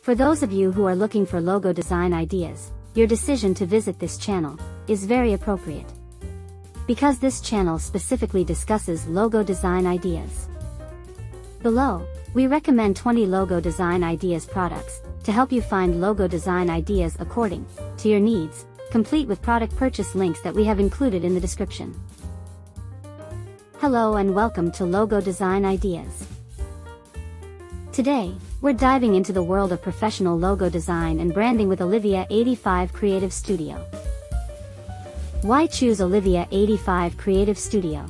For those of you who are looking for logo design ideas, your decision to visit this channel is very appropriate. Because this channel specifically discusses logo design ideas. Below, we recommend 20 logo design ideas products to help you find logo design ideas according to your needs, complete with product purchase links that we have included in the description. Hello and welcome to Logo Design Ideas. Today, we're diving into the world of professional logo design and branding with Olivia 85 Creative Studio. Why choose Olivia 85 Creative Studio?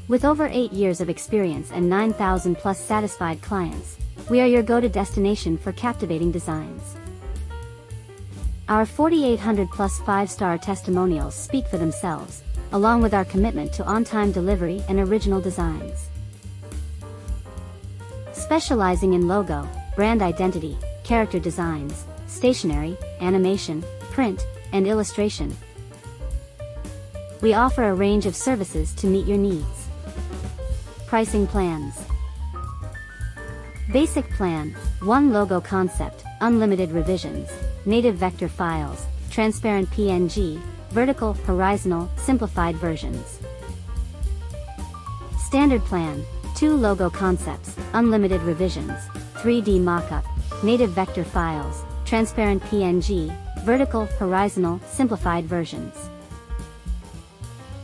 With over 8 years of experience and 9,000 plus satisfied clients, we are your go-to destination for captivating designs. Our 4,800 plus 5-star testimonials speak for themselves, along with our commitment to on-time delivery and original designs. Specializing in logo, brand identity, character designs, stationery, animation, print, and illustration, we offer a range of services to meet your needs. Pricing plans. Basic plan, 1 logo concept, unlimited revisions, native vector files, transparent PNG, vertical, horizontal, simplified versions. Standard plan, 2 logo concepts, unlimited revisions, 3D mockup, native vector files, transparent PNG, vertical, horizontal, simplified versions.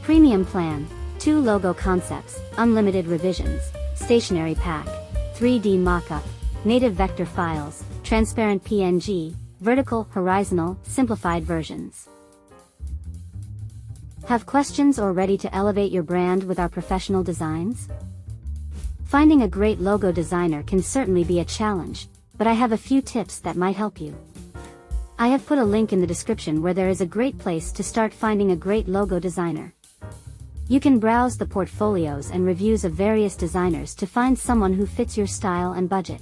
Premium plan, 2 logo concepts, unlimited revisions, stationery pack, 3D mockup, native vector files, transparent PNG, vertical, horizontal, simplified versions. Have questions or ready to elevate your brand with our professional designs? Finding a great logo designer can certainly be a challenge, but I have a few tips that might help you. I have put a link in the description where there is a great place to start finding a great logo designer. You can browse the portfolios and reviews of various designers to find someone who fits your style and budget.